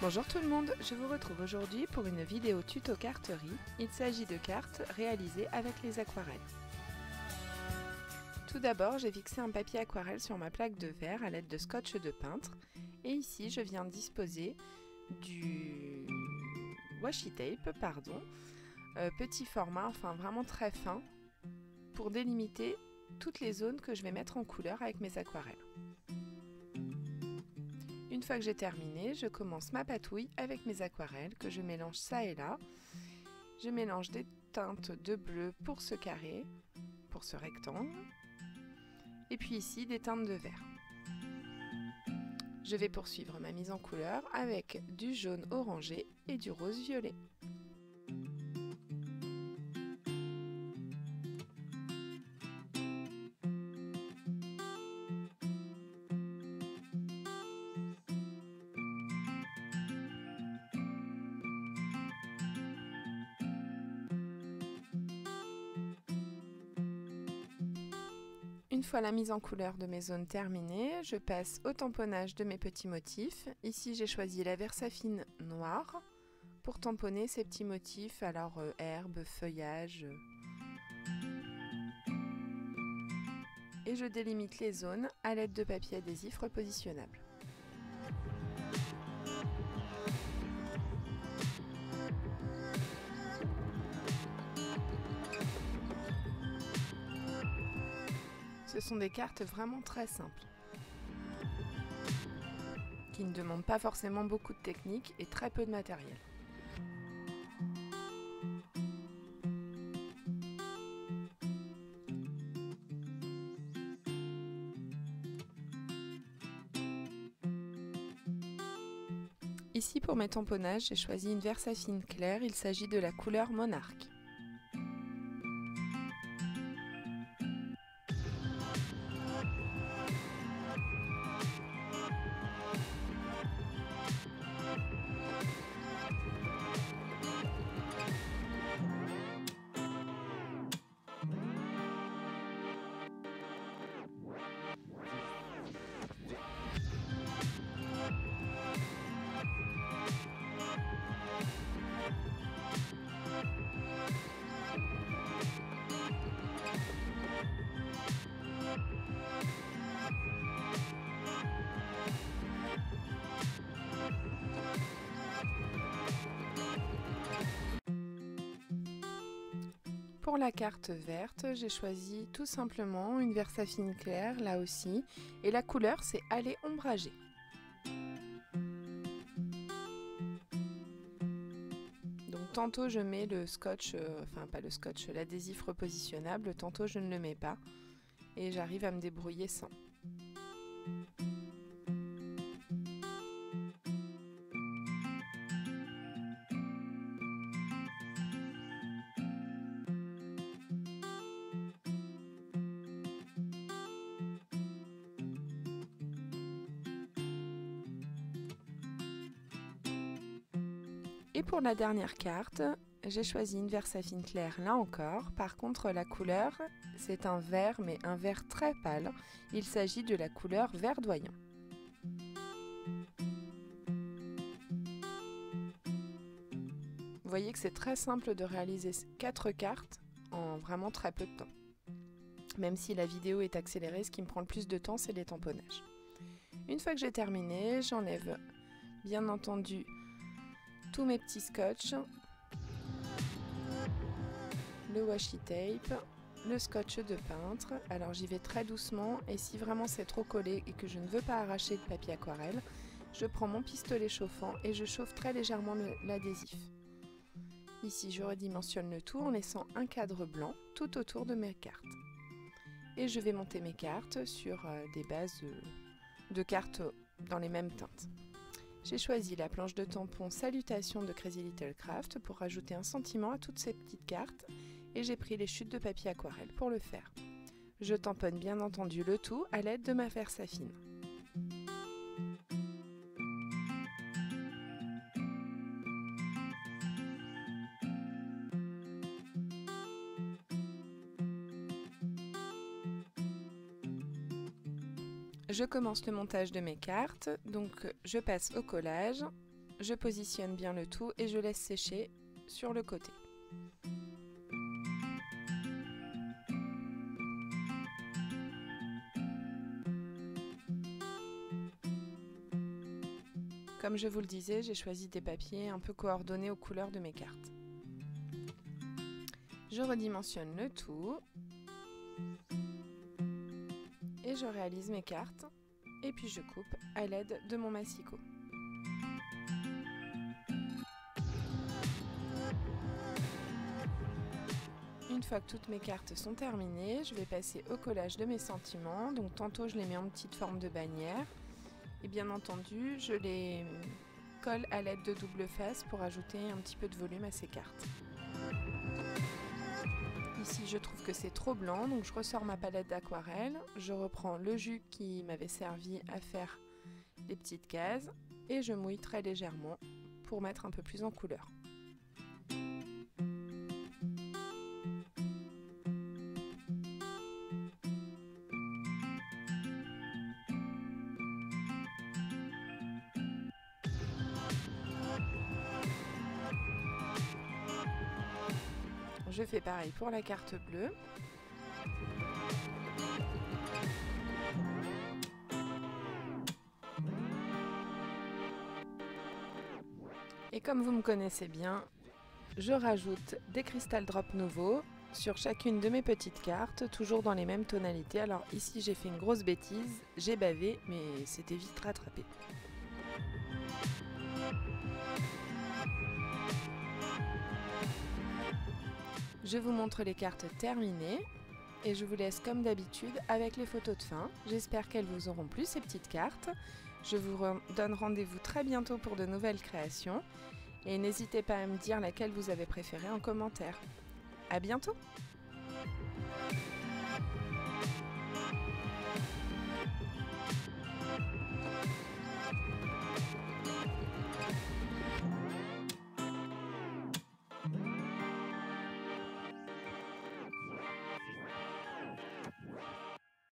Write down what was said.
Bonjour tout le monde, je vous retrouve aujourd'hui pour une vidéo tuto carterie. Il s'agit de cartes réalisées avec les aquarelles. Tout d'abord, j'ai fixé un papier aquarelle sur ma plaque de verre à l'aide de scotch de peintre. Et ici, je viens disposer du washi tape, petit format, enfin vraiment très fin, pour délimiter toutes les zones que je vais mettre en couleur avec mes aquarelles. Une fois que j'ai terminé, je commence ma patouille avec mes aquarelles que je mélange ça et là. Je mélange des teintes de bleu pour ce carré, pour ce rectangle, et puis ici des teintes de vert. Je vais poursuivre ma mise en couleur avec du jaune orangé et du rose violet. Une fois la mise en couleur de mes zones terminée, je passe au tamponnage de mes petits motifs. Ici, j'ai choisi la Versafine noire pour tamponner ces petits motifs, alors herbes, feuillages. Et je délimite les zones à l'aide de papier adhésif repositionnable. Ce sont des cartes vraiment très simples, qui ne demandent pas forcément beaucoup de technique et très peu de matériel. Ici pour mes tamponnages, j'ai choisi une Versafine claire, il s'agit de la couleur Monarque. Pour la carte verte, j'ai choisi tout simplement une Versafine claire, là aussi, et la couleur c'est Aller ombragé. Donc tantôt je mets le scotch, l'adhésif repositionnable, tantôt je ne le mets pas, et j'arrive à me débrouiller sans. Et pour la dernière carte, j'ai choisi une Versafine claire là encore. Par contre, la couleur, c'est un vert, mais un vert très pâle. Il s'agit de la couleur verdoyant. Vous voyez que c'est très simple de réaliser 4 cartes en vraiment très peu de temps. Même si la vidéo est accélérée, ce qui me prend le plus de temps, c'est les tamponnages. Une fois que j'ai terminé, j'enlève bien entendu tous mes petits scotch, le washi tape, le scotch de peintre. Alors j'y vais très doucement et si vraiment c'est trop collé et que je ne veux pas arracher le papier aquarelle, je prends mon pistolet chauffant et je chauffe très légèrement l'adhésif. Ici je redimensionne le tout en laissant un cadre blanc tout autour de mes cartes. Et je vais monter mes cartes sur des bases de cartes dans les mêmes teintes. J'ai choisi la planche de tampon Salutations de Crazy Little Craft pour rajouter un sentiment à toutes ces petites cartes et j'ai pris les chutes de papier aquarelle pour le faire. Je tamponne bien entendu le tout à l'aide de ma Versafine. Je commence le montage de mes cartes, donc je passe au collage. je positionne bien le tout et je laisse sécher sur le côté. Comme je vous le disais, j'ai choisi des papiers un peu coordonnés aux couleurs de mes cartes. Je redimensionne le tout et je réalise mes cartes et puis je coupe à l'aide de mon massicot. Une fois que toutes mes cartes sont terminées, je vais passer au collage de mes sentiments. Donc tantôt je les mets en petite forme de bannière et bien entendu je les colle à l'aide de double face pour ajouter un petit peu de volume à ces cartes. Ici je trouve que c'est trop blanc, donc je ressors ma palette d'aquarelle, je reprends le jus qui m'avait servi à faire les petites cases et je mouille très légèrement pour mettre un peu plus en couleur. Je fais pareil pour la carte bleue. Et comme vous me connaissez bien, je rajoute des Crystal Drop nouveaux sur chacune de mes petites cartes, toujours dans les mêmes tonalités. Alors ici j'ai fait une grosse bêtise, j'ai bavé, mais c'était vite rattrapé. Je vous montre les cartes terminées et je vous laisse comme d'habitude avec les photos de fin. J'espère qu'elles vous auront plu ces petites cartes. Je vous donne rendez-vous très bientôt pour de nouvelles créations et n'hésitez pas à me dire laquelle vous avez préférée en commentaire. À bientôt!